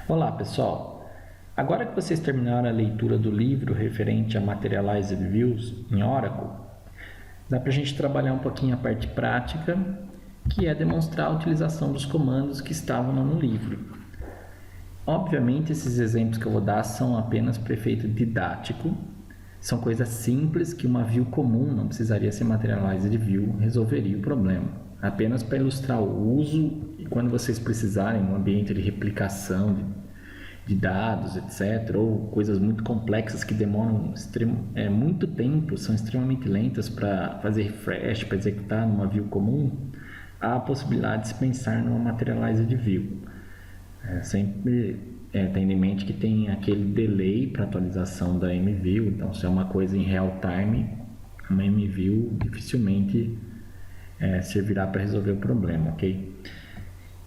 Olá pessoal, agora que vocês terminaram a leitura do livro referente a Materialized Views em Oracle, dá para a gente trabalhar um pouquinho a parte prática, que é demonstrar a utilização dos comandos que estavam no livro. Obviamente esses exemplos que eu vou dar são apenas para efeito didático, são coisas simples que uma view comum, não precisaria ser Materialized View, resolveria o problema. Apenas para ilustrar o uso e quando vocês precisarem no ambiente de replicação de dados, etc., ou coisas muito complexas que demoram muito tempo, são extremamente lentas para fazer refresh, para executar numa view comum, há a possibilidade de se pensar numa Materialized View. Sempre tendo em mente que tem aquele delay para atualização da MView, então se é uma coisa em real time, uma MView dificilmente servirá para resolver o problema, ok?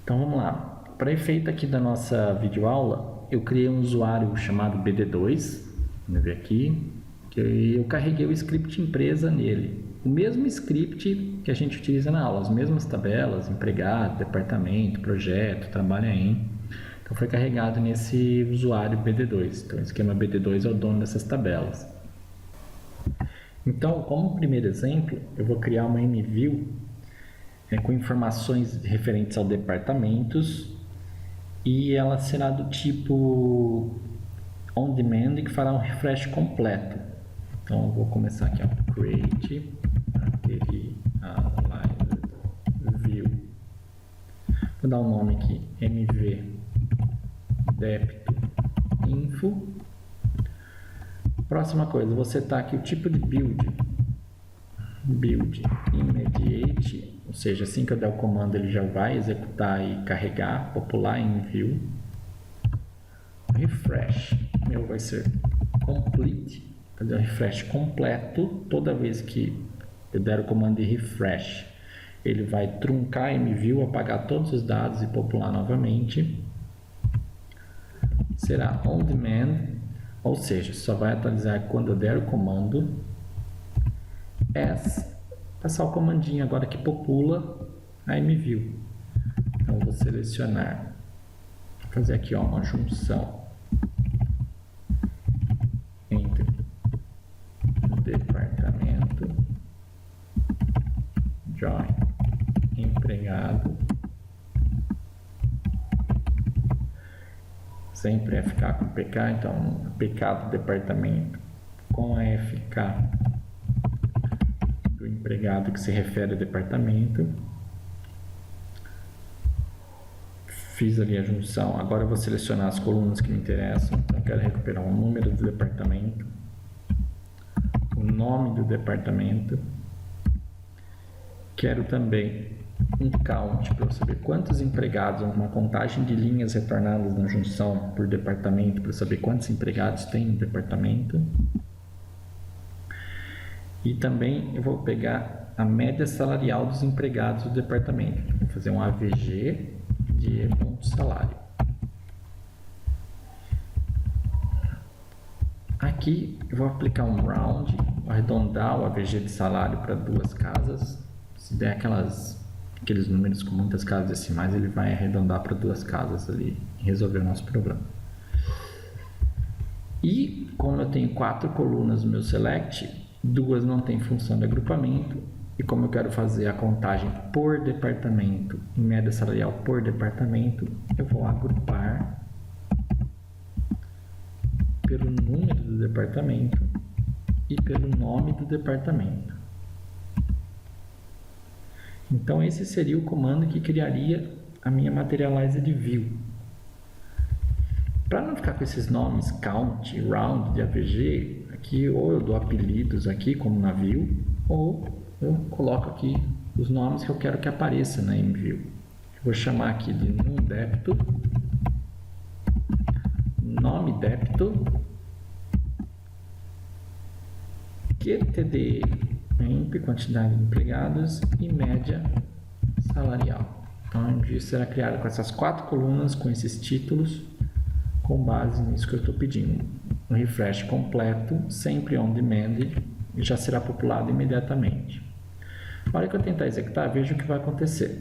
Então vamos lá. Para efeito aqui da nossa videoaula, eu criei um usuário chamado BD2, vamos ver aqui, que eu carreguei o script empresa nele. O mesmo script que a gente utiliza na aula, as mesmas tabelas, empregado, departamento, projeto, trabalha em. Então foi carregado nesse usuário BD2. Então o esquema BD2 é o dono dessas tabelas. Então, como primeiro exemplo, eu vou criar uma MView com informações referentes ao departamentos e ela será do tipo on demand e que fará um refresh completo. Então eu vou começar aqui, ó, create materialized view. Vou dar um nome aqui, mv depto info. Próxima coisa, vou setar aqui o tipo de build immediate, ou seja, assim que eu der o comando ele já vai executar e carregar, popular em view. Refresh, meu vai ser complete, fazer um refresh completo. Toda vez que eu der o comando de refresh, ele vai truncar MView, apagar todos os dados e popular novamente. Será on demand, ou seja, só vai atualizar quando eu der o comando as, passar o comandinho agora que popula a MView. Então eu vou selecionar, fazer aqui ó, uma junção entre departamento, join empregado, sempre FK com PK, então PK do departamento com a FK do empregado que se refere ao departamento. Fiz ali a junção, agora eu vou selecionar as colunas que me interessam. Então eu quero recuperar o número do departamento, o nome do departamento, quero também um count para eu saber quantos empregados, uma contagem de linhas retornadas na junção por departamento para saber quantos empregados tem no departamento. E também eu vou pegar a média salarial dos empregados do departamento. Vou fazer um AVG de e.salário. Aqui eu vou aplicar um round, arredondar o AVG de salário para duas casas. Se der aqueles números com muitas casas decimais, ele vai arredondar para duas casas ali e resolver o nosso problema. E como eu tenho 4 colunas no meu select, 2 não tem função de agrupamento, e como eu quero fazer a contagem por departamento e média salarial por departamento, eu vou agrupar pelo número do departamento e pelo nome do departamento. Então esse seria o comando que criaria a minha Materialized View. Para não ficar com esses nomes count, round, de AVG, aqui ou eu dou apelidos aqui como na view, ou eu coloco aqui os nomes que eu quero que apareça na MView. Eu vou chamar aqui de num depto, nome depto, QTD, quantidade de empregados e média salarial. Então a MView será criada com essas 4 colunas, com esses títulos, com base nisso que eu estou pedindo. Um refresh completo, sempre on demand, e já será populado imediatamente. Na hora que eu tentar executar, veja o que vai acontecer.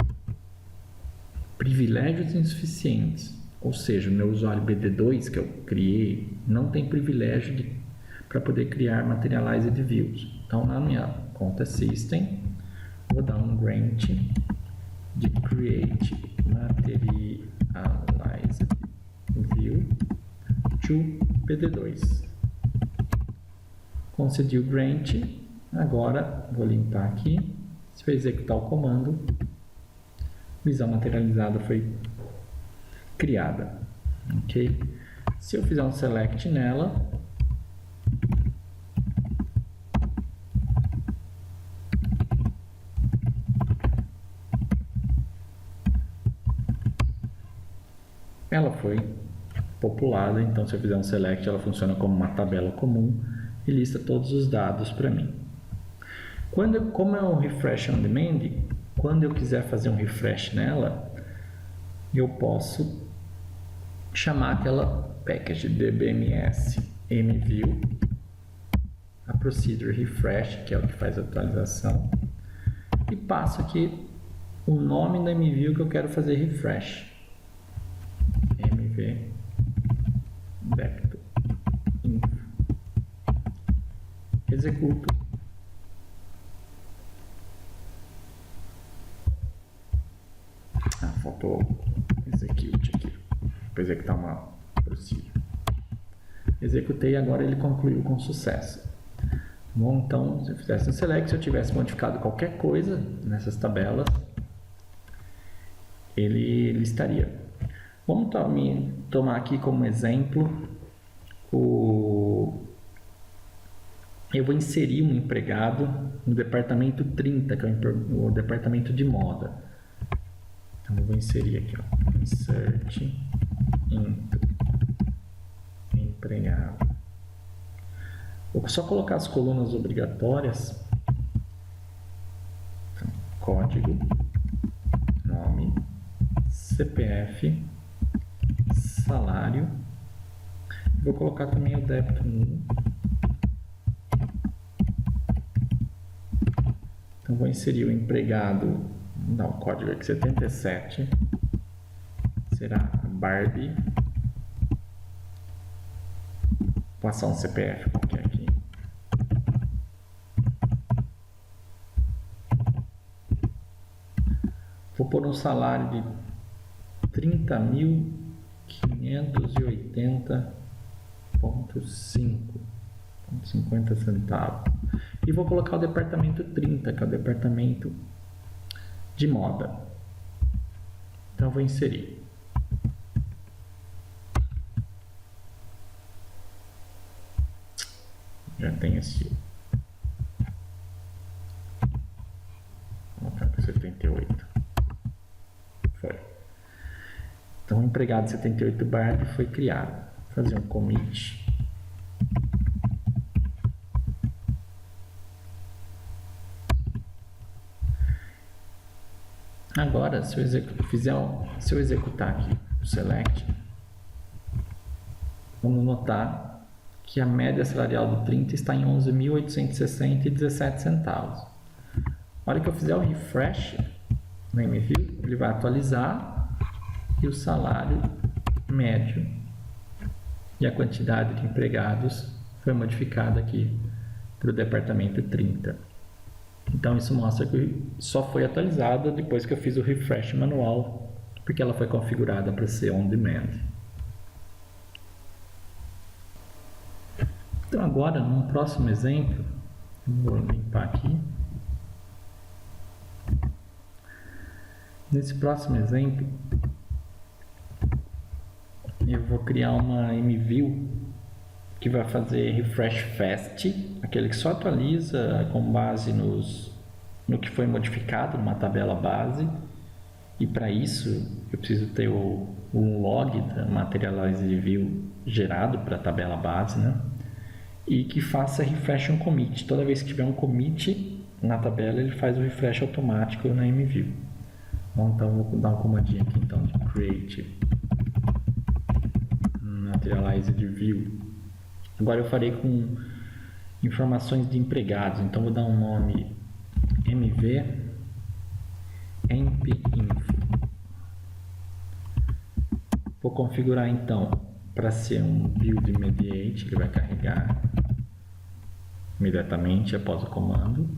Privilégios insuficientes. Ou seja, o meu usuário BD2 que eu criei não tem privilégio para poder criar Materialized Views. Então, na minha conta System, vou dar um grant de Create Materialized View to BD2. Concedi o grant. Agora, vou limpar aqui. Se eu executar o comando, visão materializada foi criada. Ok? Se eu fizer um select nela, ela foi populada. Então, se eu fizer um select, ela funciona como uma tabela comum e lista todos os dados para mim. Como é um refresh on demand, quando eu quiser fazer um refresh nela, eu posso chamar aquela package dbms mview, a procedure refresh, que é o que faz a atualização, e passo aqui o nome da mview que eu quero fazer refresh. mv decto info. Executo. Faltou execute aqui para executar uma procedure. Executei, agora ele concluiu com sucesso. Bom, então, se eu fizesse um select, se eu tivesse modificado qualquer coisa nessas tabelas, ele listaria. Vamos tomar aqui como exemplo eu vou inserir um empregado no departamento 30, que é o departamento de moda. Então, eu vou inserir aqui, ó, insert into empregado. Vou só colocar as colunas obrigatórias. Então, código, nome, CPF, salário. Vou colocar também o débito 1. Então, vou inserir o empregado, dá o código aqui 77, será Barbie. Vou passar um CPF qualquer aqui. Vou pôr um salário de 30.580,50 centavos. E vou colocar o departamento 30, que é o departamento de moda. Então, vou inserir. Já tem esse. Vou colocar aqui 78. Foi. Então, o empregado 78 Barbie foi criado. Vou fazer um commit. Agora, se eu executar aqui o select, vamos notar que a média salarial do 30 está em 11.860,17 centavos. Na hora que eu fizer o refresh no MView, ele vai atualizar e o salário médio e a quantidade de empregados foi modificada aqui para o departamento 30. Então, isso mostra que só foi atualizada depois que eu fiz o refresh manual, porque ela foi configurada para ser on demand. Então, agora, num próximo exemplo, vou limpar aqui. Nesse próximo exemplo, eu vou criar uma MView que vai fazer refresh fast, aquele que só atualiza com base no que foi modificado numa tabela base. E para isso eu preciso ter um log da Materialized View gerado para a tabela base, né? E que faça refresh on commit. Toda vez que tiver um commit na tabela, ele faz o refresh automático na MView. Bom, então vou dar um comandinho aqui então de create Materialized View. Agora eu farei com informações de empregados, então vou dar um nome mv emp info. Vou configurar então para ser um build immediate, ele vai carregar imediatamente após o comando.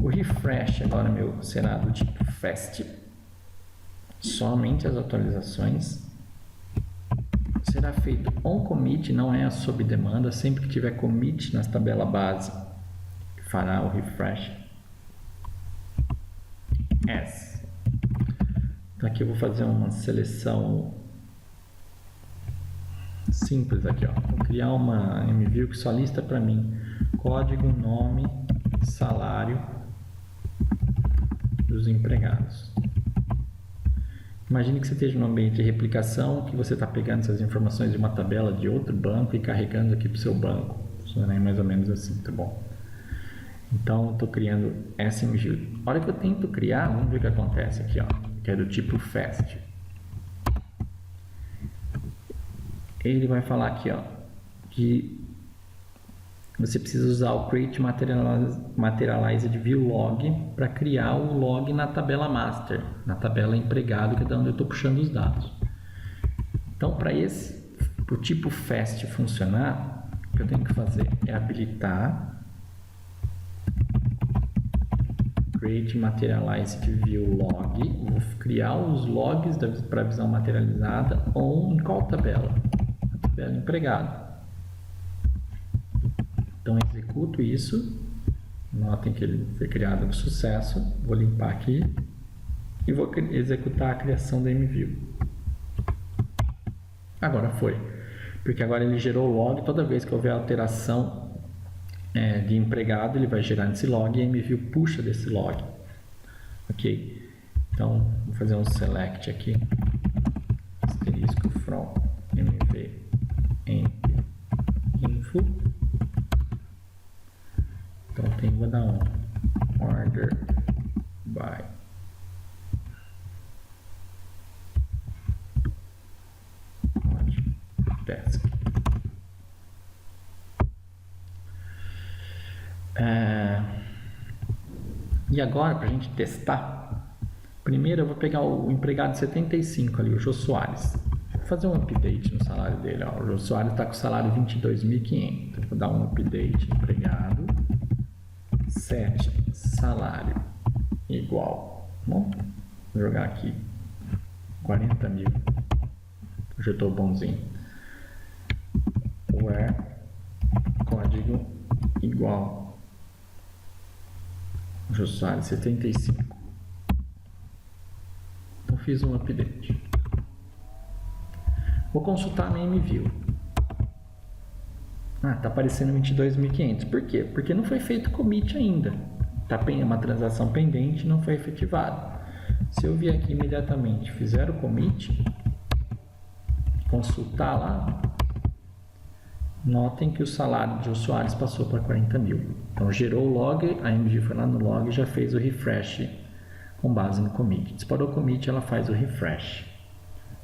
O refresh agora será do tipo fast, somente as atualizações. Será feito on commit, não é sob demanda. Sempre que tiver commit nas tabelas base, fará o refresh. As. Então aqui eu vou fazer uma seleção simples aqui, ó. Vou criar uma MView que só lista para mim código, nome, salário dos empregados. Imagine que você esteja num ambiente de replicação, que você está pegando essas informações de uma tabela de outro banco e carregando aqui para o seu banco. Funciona mais ou menos assim, tá bom? Então, estou criando essa MView. A hora que eu tento criar, vamos ver o que acontece aqui, ó, que é do tipo fast. Ele vai falar aqui, ó, que você precisa usar o create materialized view log para criar o log na tabela master, na tabela empregado, que é de onde eu estou puxando os dados. Então, para o tipo fast funcionar, o que eu tenho que fazer é habilitar create materialized view log. Vou criar os logs para a visão materializada em qual tabela? A tabela empregado. Então, executo isso. Notem que ele foi criado com sucesso. Vou limpar aqui e vou executar a criação da MView. Agora foi, porque agora ele gerou o log. Toda vez que houver alteração de empregado, ele vai gerar nesse log e a MView puxa desse log. Ok? Então, vou fazer um select aqui. Asterisco from mv info. Então, vou dar um order by desk. E agora, para a gente testar, primeiro eu vou pegar o empregado 75 ali, o Jô Soares. Vou fazer um update no salário dele. Ó. O Jô Soares está com o salário 22.500. Então, vou dar um update empregado. Set salário igual. Bom, vou jogar aqui 40 mil. Hoje eu estou bonzinho. Where código igual Jô Soares 75. Então fiz um update. Vou consultar a minha MView. Tá aparecendo 22.500. Por quê? Porque não foi feito commit ainda. Tá uma transação pendente, não foi efetivada. Se eu vier aqui imediatamente, fizer o commit, consultar lá, notem que o salário de Jô Soares passou para 40 mil. Então gerou o log, a MView foi lá no log e já fez o refresh com base no commit. Disparou o commit, ela faz o refresh.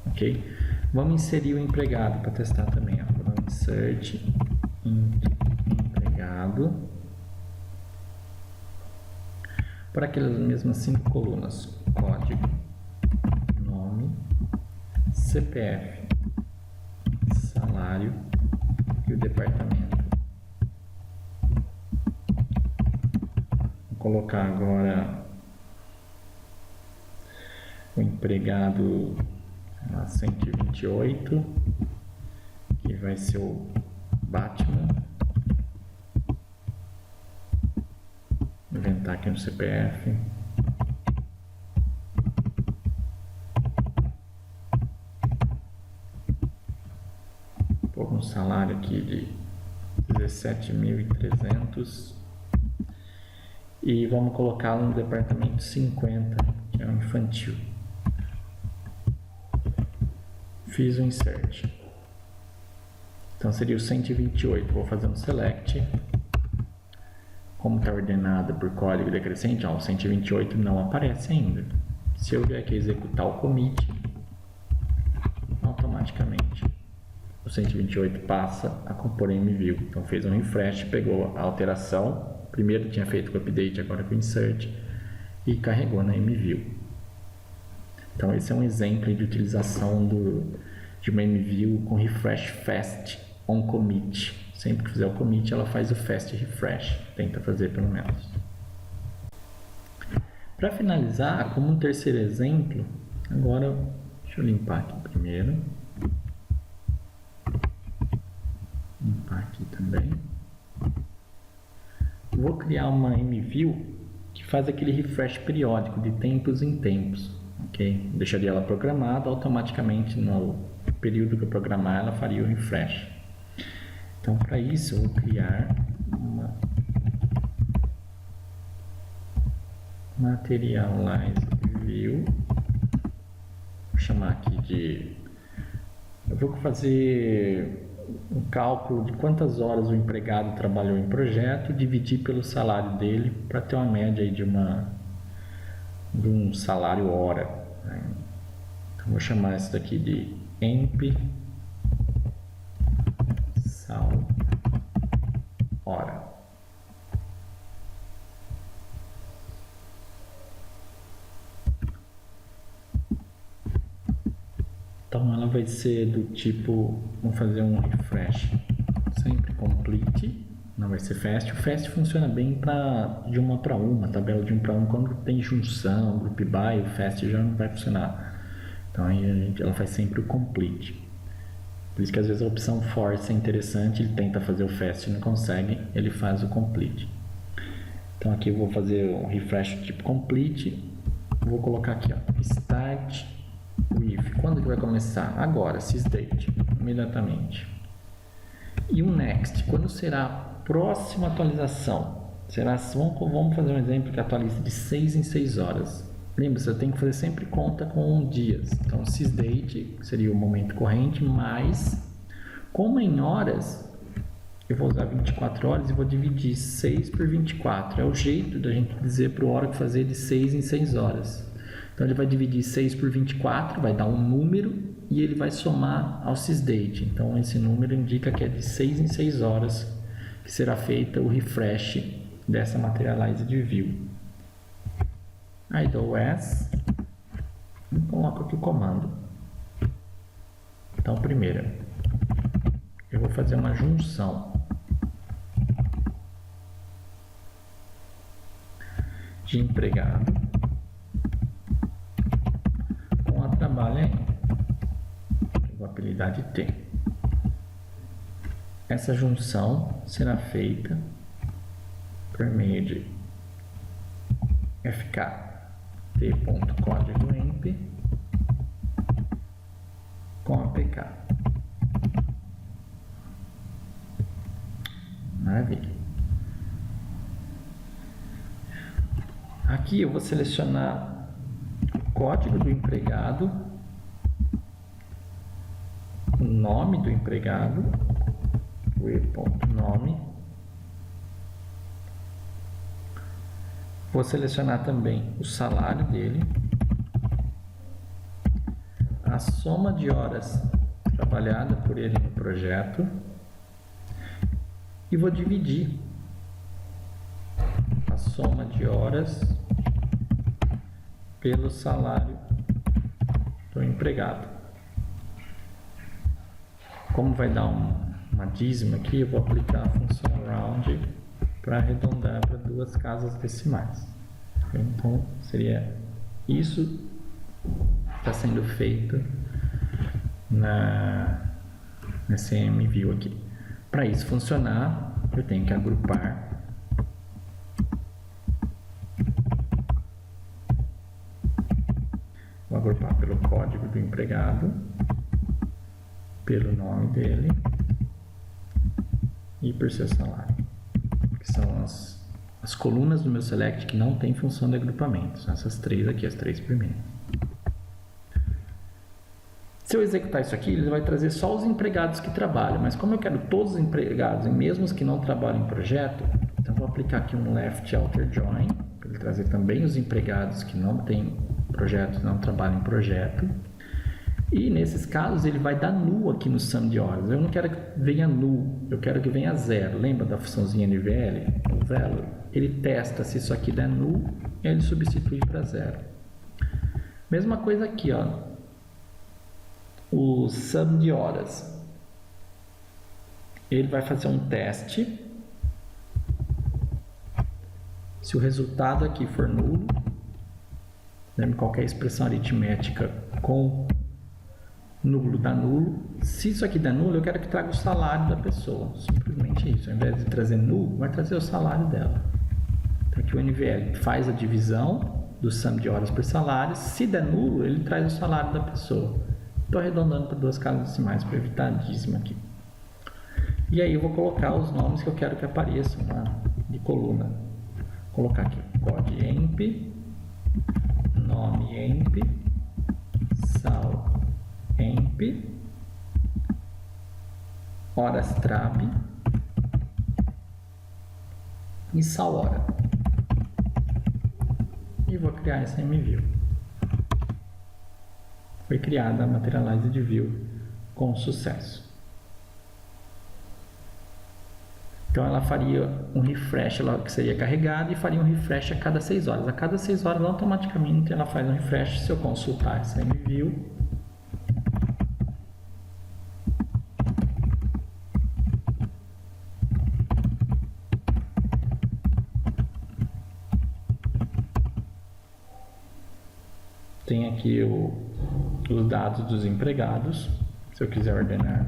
Ok? Vamos inserir o empregado para testar também. Ó. Vou dar um insert empregado para aquelas mesmas 5 colunas: código, nome, CPF, salário e o departamento. Vou colocar agora o empregado 128, que vai ser o Batman. Vou inventar aqui no CPF. Pôr um salário aqui de 17.300 e vamos colocá-lo no departamento 50, que é o infantil. Fiz o insert. Então seria o 128. Vou fazer um select. Como está ordenado por código decrescente, o 128 não aparece ainda. Se eu vier aqui executar o commit, automaticamente o 128 passa a compor em MView. Então fez um refresh, pegou a alteração. Primeiro tinha feito com o update, agora com o insert, e carregou na MView. Então esse é um exemplo de utilização de uma MView com refresh fast on commit. Sempre que fizer o commit, ela faz o fast refresh. Tenta fazer pelo menos. Para finalizar, como um terceiro exemplo, agora deixa eu limpar aqui primeiro. Limpar aqui também. Vou criar uma MView que faz aquele refresh periódico de tempos em tempos. Ok? Deixaria ela programada, automaticamente no período que eu programar ela faria o refresh. Então para isso eu vou criar uma Materialize View. Vou chamar aqui de... Eu vou fazer um cálculo de quantas horas o empregado trabalhou em projeto, dividir pelo salário dele para ter uma média aí de um salário hora. Então vou chamar isso daqui de emp sal hora. Então ela vai ser do tipo, vamos fazer um refresh sempre complete, não vai ser fast. O fast funciona bem de uma para uma, tabela de 1 para 1, quando tem junção, group by, o fast já não vai funcionar. Então aí ela faz sempre o complete. Por isso que às vezes a opção force é interessante, ele tenta fazer o fast e não consegue, ele faz o complete. Então aqui eu vou fazer um refresh tipo complete, vou colocar aqui, ó, start with, quando que vai começar? Agora, sysdate, imediatamente. E o next, quando será a próxima atualização? Vamos fazer um exemplo que atualiza de 6 em 6 horas. Lembra, você tem que fazer sempre conta com dias. Então, sysdate seria o momento corrente, mas como em horas, eu vou usar 24 horas e vou dividir 6 por 24. É o jeito da gente dizer para o Oracle fazer de 6 em 6 horas. Então ele vai dividir 6 por 24, vai dar um número e ele vai somar ao sysdate. Então esse número indica que é de 6 em 6 horas que será feita o refresh dessa Materialized View. Aí dou S e coloco aqui o comando. Então primeiro, eu vou fazer uma junção de empregado com a trabalha em probabilidade T. Essa junção será feita por meio de fk t.código emp com apk. Maravilha. Aqui eu vou selecionar o código do empregado, o nome do empregado, o e.nome. Vou selecionar também o salário dele, a soma de horas trabalhada por ele no projeto e vou dividir a soma de horas pelo salário do empregado. Como vai dar uma dízima aqui, eu vou aplicar a função round para arredondar para 2 casas decimais. Então seria isso que está sendo feito nessa MView aqui. Para isso funcionar, eu tenho que agrupar vou agrupar pelo código do empregado, pelo nome dele e por seu salário, que são as colunas do meu select que não tem função de agrupamento. São essas 3 aqui, as 3 primeiras. Se eu executar isso aqui, ele vai trazer só os empregados que trabalham, mas como eu quero todos os empregados, e mesmo os que não trabalham em projeto, então vou aplicar aqui um left outer join, para ele trazer também os empregados que não têm projeto, não trabalham em projeto. E nesses casos ele vai dar null aqui no sum de horas. Eu não quero que venha null, eu quero que venha 0. Lembra da funçãozinha NVL? O value. Ele testa se isso aqui der null, ele substitui para 0. Mesma coisa aqui, ó. O sum de horas. Ele vai fazer um teste. Se o resultado aqui for nulo, lembre, qualquer expressão aritmética com nulo dá nulo. Se isso aqui der nulo, eu quero que traga o salário da pessoa. Simplesmente isso. Ao invés de trazer nulo, vai trazer o salário dela. Então aqui o NVL faz a divisão do sum de horas por salário. Se der nulo, ele traz o salário da pessoa. Estou arredondando para 2 casas decimais para evitar dízimo aqui. E aí eu vou colocar os nomes que eu quero que apareçam lá de coluna. Vou colocar aqui code emp, nome emp, sal emp, horas trab e sal hora. E vou criar essa MView. Foi criada a Materialized View com sucesso. Então ela faria um refresh, ela que seria carregada, e faria um refresh a cada 6 horas. A cada 6 horas, automaticamente, ela faz um refresh. Se eu consultar essa MView, tem aqui os dados dos empregados. Se eu quiser ordenar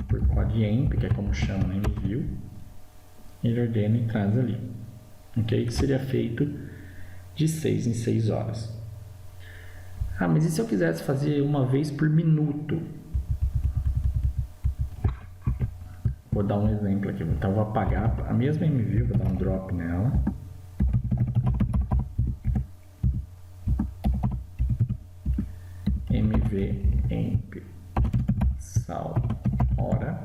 por code emp, que é como chama na MView, ele ordena e traz ali. Ok? Que seria feito de 6 em 6 horas. Ah, mas e se eu quisesse fazer uma vez por minuto? Vou dar um exemplo aqui. Então eu vou apagar a mesma MView, vou dar um drop nela. emp sal hora,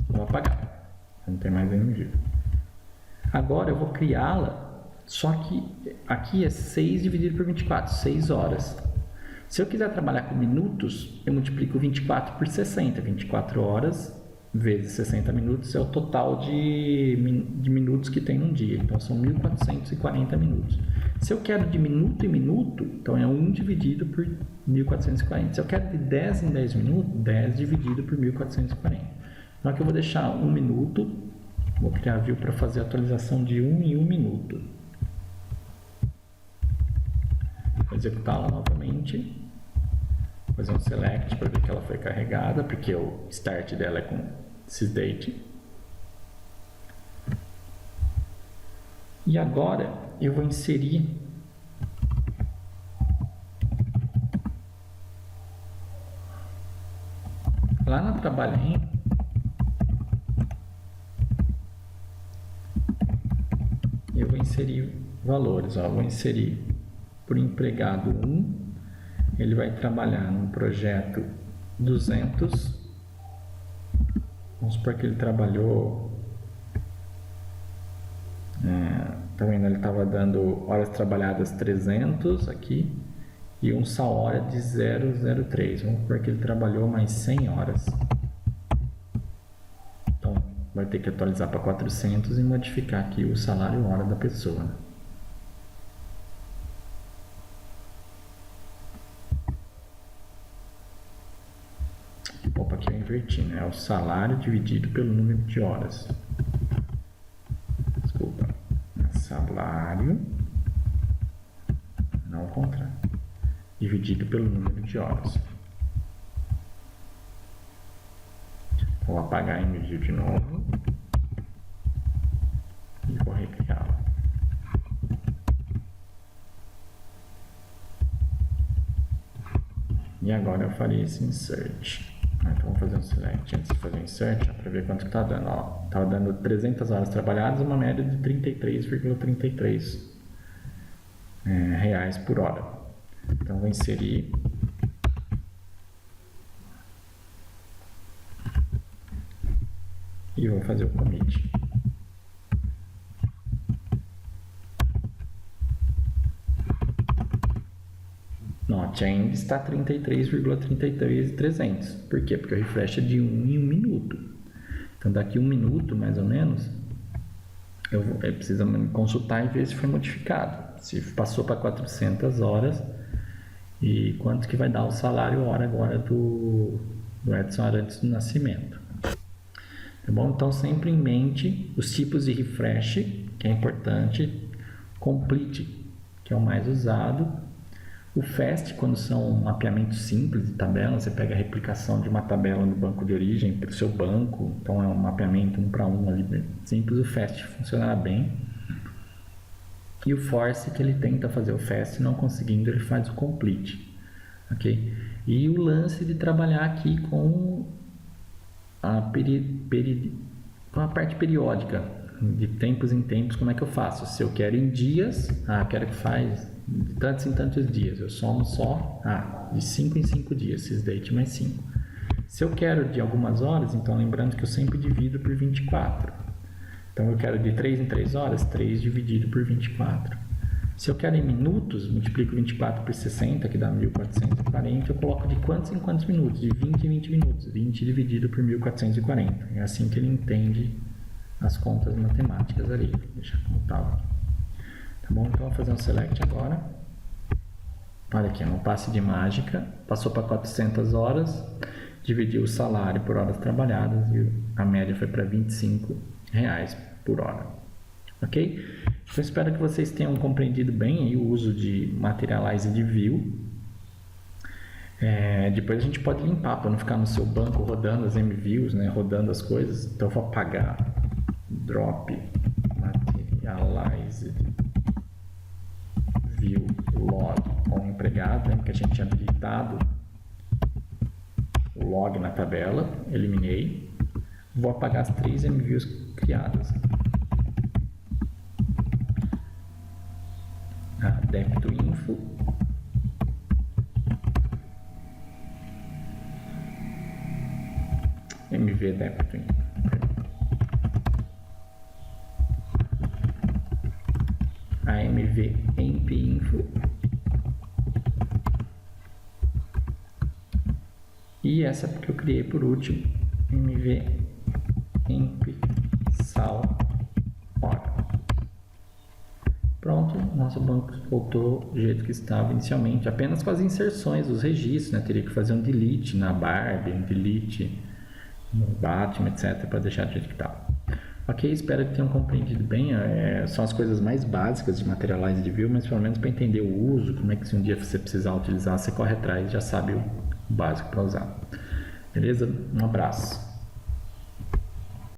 vou apagar, não tem mais MView. Agora eu vou criá-la, só que aqui é 6 dividido por 24, 6 horas. Se eu quiser trabalhar com minutos, eu multiplico 24 por 60, 24 horas vezes 60 minutos é o total de minutos que tem num dia, então são 1440 minutos. Se eu quero de minuto em minuto, então é 1 dividido por 1440. Se eu quero de 10 em 10 minutos, 10 dividido por 1440. Então aqui eu vou deixar 1 minuto, vou criar a view para fazer a atualização de 1 em 1 minuto. Vou executá-la novamente, vou fazer um select para ver que ela foi carregada, porque o start dela é com sysdate. E agora eu vou inserir lá na trabalhem, eu vou inserir valores, ó, vou inserir por empregado 1, ele vai trabalhar num projeto 200, vamos supor que ele trabalhou, tá vendo, ele estava dando horas trabalhadas 300 aqui, e um sal hora de 0,03, vamos supor que ele trabalhou mais 100 horas, então vai ter que atualizar para 400 e modificar aqui o salário hora da pessoa, né? Opa, aqui eu inverti, né? É o salário dividido pelo número de horas. Desculpa. Salário, não ao contrário, dividido pelo número de horas. Vou apagar a MView de novo e vou recriá-la. E agora eu farei esse insert. Então vamos fazer um select antes de fazer o insert, para ver quanto que está dando. Estava dando 300 horas trabalhadas, uma média de 33,33 reais por hora. Então vou inserir e vou fazer o commit. Note, ainda está 33,33,300. Por quê? Porque o refresh é de 1 em 1 minuto. Então daqui 1 minuto, mais ou menos, eu preciso consultar e ver se foi modificado. Se passou para 400 horas, e quanto que vai dar o salário hora agora do Edson Arantes do Nascimento. Tá bom? Então, sempre em mente os tipos de refresh, que é importante, complete, que é o mais usado, o fast, quando são mapeamentos simples de tabela, você pega a replicação de uma tabela no banco de origem para o seu banco, então é um mapeamento 1 para 1 ali, simples, o fast funcionará bem. E o force, que ele tenta fazer o fast, não conseguindo, ele faz o complete, ok? E o lance de trabalhar aqui com a parte periódica, de tempos em tempos, como é que eu faço? Se eu quero em dias, quero que faz de tantos em tantos dias, eu somo só, de 5 em 5 dias, sysdate mais 5. Se eu quero de algumas horas, então lembrando que eu sempre divido por 24. Então eu quero de 3 em 3 horas, 3 dividido por 24. Se eu quero em minutos, multiplico 24 por 60, que dá 1440, eu coloco de quantos em quantos minutos? De 20 em 20 minutos, 20 dividido por 1440. É assim que ele entende as contas matemáticas ali. Vou deixar como estava. Tá bom? Então, eu vou fazer um select agora. Olha aqui, no passe de mágica, passou para 400 horas, dividiu o salário por horas trabalhadas e a média foi para R$25 por hora. Ok? Então, espero que vocês tenham compreendido bem aí o uso de Materialize de View. Depois a gente pode limpar para não ficar no seu banco rodando as MViews, né? Rodando as coisas. Então, eu vou apagar drop Materialize View log com empregado, né? Porque a gente tinha habilitado o log na tabela, eliminei. Vou apagar as 3 MViews criadas. Débito info, MV débito info, a MV emp info e essa que eu criei por último, MV emp sal hora. Pronto, nosso banco voltou do jeito que estava inicialmente, apenas com as inserções dos registros, né? Teria que fazer um delete na Barbie, um delete no Batman, etc, para deixar do jeito que estava. Ok, espero que tenham compreendido bem, são as coisas mais básicas de Materialize de View, mas pelo menos para entender o uso, como é que se um dia você precisar utilizar, você corre atrás e já sabe o básico para usar. Beleza? Um abraço.